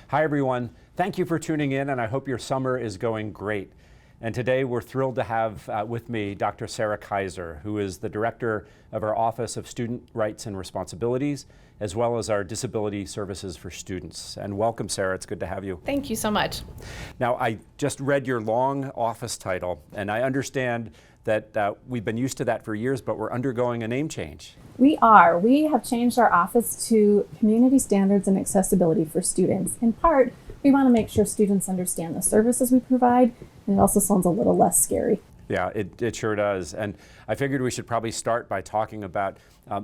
Hi everyone, thank you for tuning in and I hope your summer is going great. And today we're thrilled to have with me Dr. Sara Kaiser, who is the Director of our Office of Student Rights and Responsibilities, as well as our Disability Services for Students. And welcome, Sara, it's good to have you. Thank you so much. Now, I just read your long office title, and I understand that we've been used to that for years, but we're undergoing a name change. We are. We have changed our office to Community Standards and Accessibility for Students. In part, we want to make sure students understand the services we provide, and it also sounds a little less scary. Yeah, it sure does. And I figured we should probably start by talking about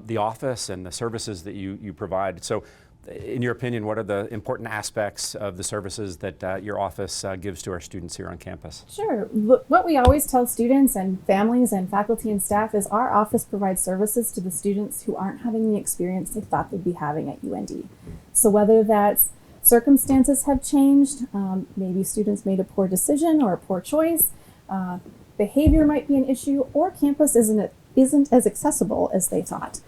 the office and the services that you provide. So, in your opinion, what are the important aspects of the services that your office gives to our students here on campus? Sure. What we always tell students and families and faculty and staff is our office provides services to the students who aren't having the experience they thought they'd be having at UND. So whether that's circumstances have changed, maybe students made a poor decision or a poor choice, behavior might be an issue, or campus isn't as accessible as they thought,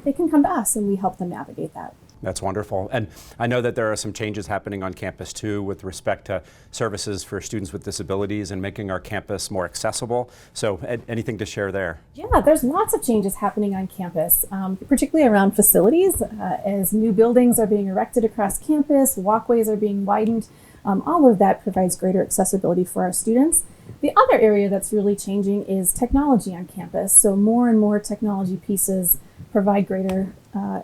they can come to us and we help them navigate that. That's wonderful. And I know that there are some changes happening on campus too with respect to services for students with disabilities and making our campus more accessible. So anything to share there? Yeah, there's lots of changes happening on campus, particularly around facilities. As new buildings are being erected across campus, walkways are being widened, all of that provides greater accessibility for our students. The other area that's really changing is technology on campus. So more and more technology pieces provide greater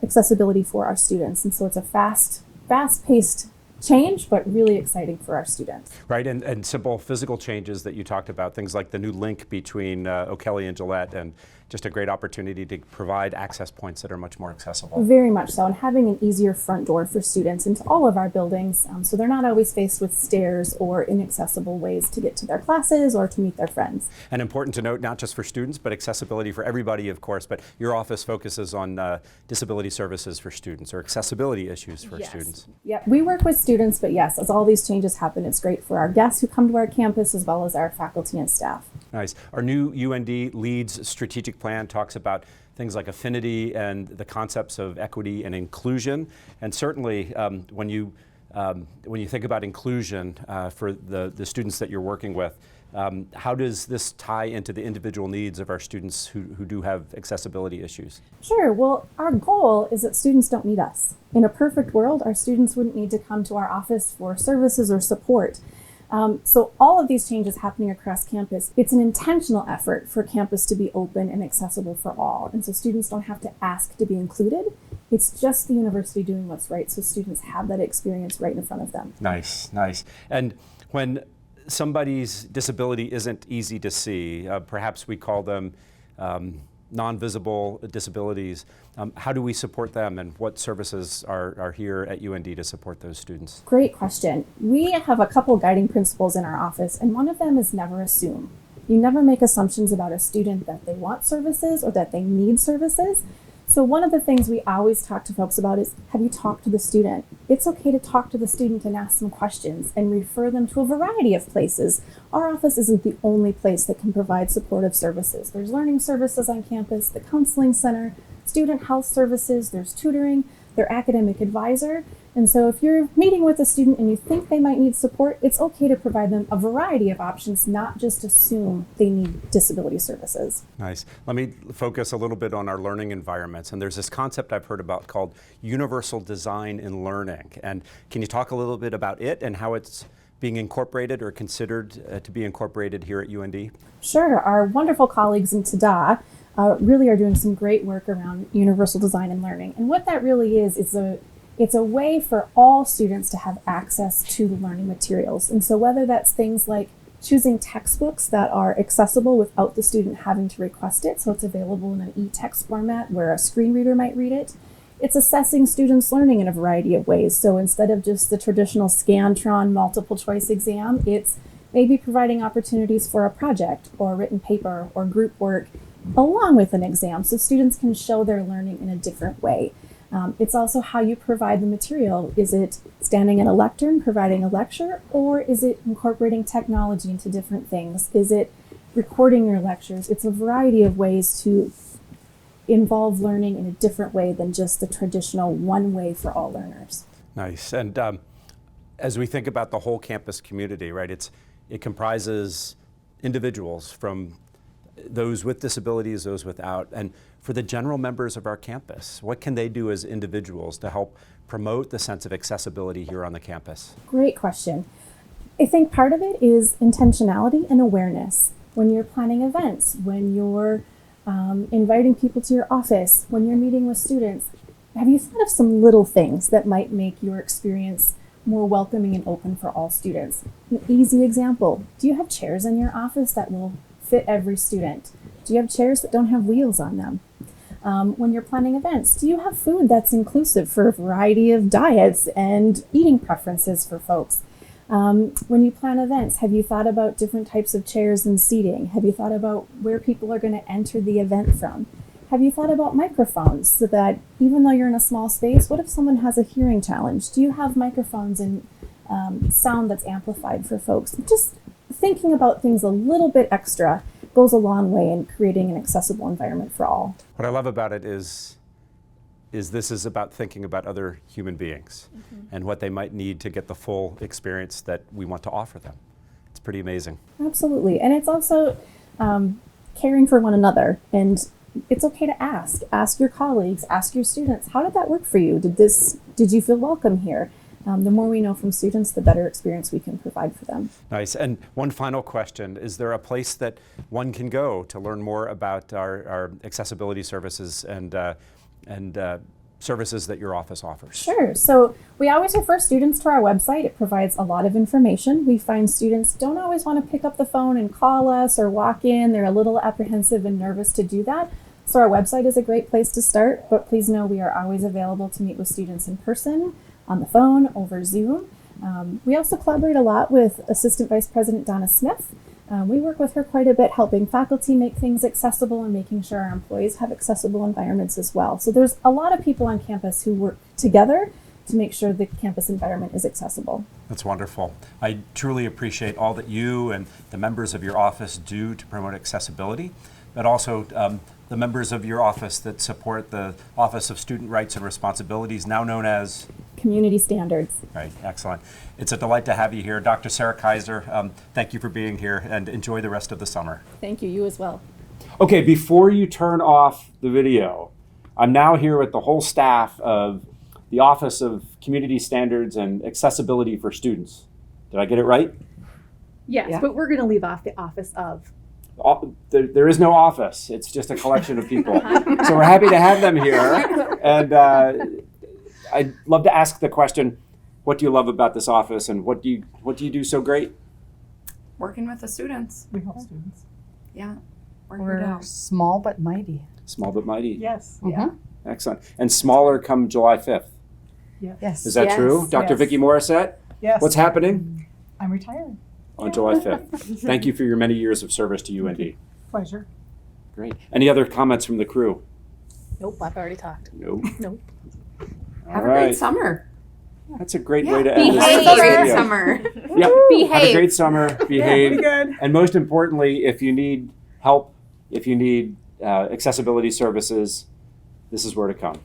accessibility for our students. And so it's a fast-paced change, but really exciting for our students. Right, and simple physical changes that you talked about, things like the new link between O'Kelly and Gillette, and just a great opportunity to provide access points that are much more accessible. Very much so, and having an easier front door for students into all of our buildings, so they're not always faced with stairs or inaccessible ways to get to their classes or to meet their friends. And important to note, not just for students, but accessibility for everybody, of course, but your office focuses on disability services for students or accessibility issues for students. Yep, we work with students, but yes, as all these changes happen, it's great for our guests who come to our campus as well as our faculty and staff. Nice. Our new UND Leads strategic plan talks about things like Affinity and the concepts of equity and inclusion. And certainly when you think about inclusion for the students that you're working with, how does this tie into the individual needs of our students who do have accessibility issues? Sure. Well, our goal is that students don't need us. In a perfect world, our students wouldn't need to come to our office for services or support. So all of these changes happening across campus, it's an intentional effort for campus to be open and accessible for all. And so students don't have to ask to be included. It's just the university doing what's right, so students have that experience right in front of them. Nice, nice. And when somebody's disability isn't easy to see, perhaps we call them non-visible disabilities, how do we support them, and what services are here at UND to support those students? Great question. We have a couple guiding principles in our office, and one of them is never assume. You never make assumptions about a student that they want services or that they need services. So one of the things we always talk to folks about is, have you talked to the student? It's okay to talk to the student and ask some questions and refer them to a variety of places. Our office isn't the only place that can provide supportive services. There's learning services on campus, the counseling center, student health services, there's tutoring, their academic advisor. And so if you're meeting with a student and you think they might need support, it's okay to provide them a variety of options, not just assume they need disability services. Nice. Let me focus a little bit on our learning environments. And there's this concept I've heard about called universal design in learning. And can you talk a little bit about it and how it's being incorporated or considered to be incorporated here at UND? Sure. Our wonderful colleagues in TDA really are doing some great work around universal design and learning. And what that really is it's a way for all students to have access to the learning materials. And so whether that's things like choosing textbooks that are accessible without the student having to request it, so it's available in an e-text format where a screen reader might read it. It's assessing students' learning in a variety of ways. So instead of just the traditional Scantron multiple choice exam, it's maybe providing opportunities for a project or a written paper or group work along with an exam, so students can show their learning in a different way. It's also how you provide the material. Is it standing at a lectern providing a lecture, or is it incorporating technology into different things? Is it recording your lectures? It's a variety of ways to involve learning in a different way than just the traditional one way for all learners. Nice. And as we think about the whole campus community, right, it comprises individuals from those with disabilities, those without, and for the general members of our campus, what can they do as individuals to help promote the sense of accessibility here on the campus? Great question. I think part of it is intentionality and awareness. When you're planning events, when you're inviting people to your office, when you're meeting with students, have you thought of some little things that might make your experience more welcoming and open for all students? An easy example, do you have chairs in your office that will fit every student? Do you have chairs that don't have wheels on them? When you're planning events, do you have food that's inclusive for a variety of diets and eating preferences for folks? When you plan events, have you thought about different types of chairs and seating? Have you thought about where people are going to enter the event from? Have you thought about microphones so that even though you're in a small space, what if someone has a hearing challenge? Do you have microphones and sound that's amplified for folks? Just thinking about things a little bit extra goes a long way in creating an accessible environment for all. What I love about it is this is about thinking about other human beings and what they might need to get the full experience that we want to offer them. It's pretty amazing. Absolutely. And it's also caring for one another. And it's okay to ask your colleagues, ask your students, how did that work for you? Did you feel welcome here? The more we know from students, the better experience we can provide for them. Nice. And one final question, is there a place that one can go to learn more about our accessibility services and services that your office offers? Sure. So we always refer students to our website. It provides a lot of information. We find students don't always want to pick up the phone and call us or walk in. They're a little apprehensive and nervous to do that. So our website is a great place to start, but please know we are always available to meet with students in person, on the phone, over Zoom. We also collaborate a lot with Assistant Vice President Donna Smith. We work with her quite a bit, helping faculty make things accessible and making sure our employees have accessible environments as well. So there's a lot of people on campus who work together to make sure the campus environment is accessible. That's wonderful. I truly appreciate all that you and the members of your office do to promote accessibility, but also the members of your office that support the Office of Student Rights and Responsibilities, now known as Community Standards. Right, excellent. It's a delight to have you here. Dr. Sara Kaiser, thank you for being here and enjoy the rest of the summer. Thank you, you as well. Okay, before you turn off the video, I'm now here with the whole staff of the Office of Community Standards and Accessibility for Students. Did I get it right? Yes, yeah. But we're going to leave off the Office of. There is no office. It's just a collection of people. So we're happy to have them here. And I'd love to ask the question, what do you love about this office and what do you do so great? Working with the students. We help students. Yeah. We're small but mighty. Small but mighty. Yes. Mm-hmm. Yeah. Excellent. And smaller come July 5th. Yes. Is that Yes. true? Dr. Yes. Vicki Morissette? Yes. What's happening? I'm retiring. On July 5th. Thank you for your many years of service to UND. Pleasure. Great. Any other comments from the crew? Nope, I've already talked. Nope. Nope. Have a great summer. That's a great way to end this Behave. Have a great video. summer. Yep. Behave. Have a great summer. Behave. Be good. And most importantly, if you need help, if you need accessibility services, this is where to come.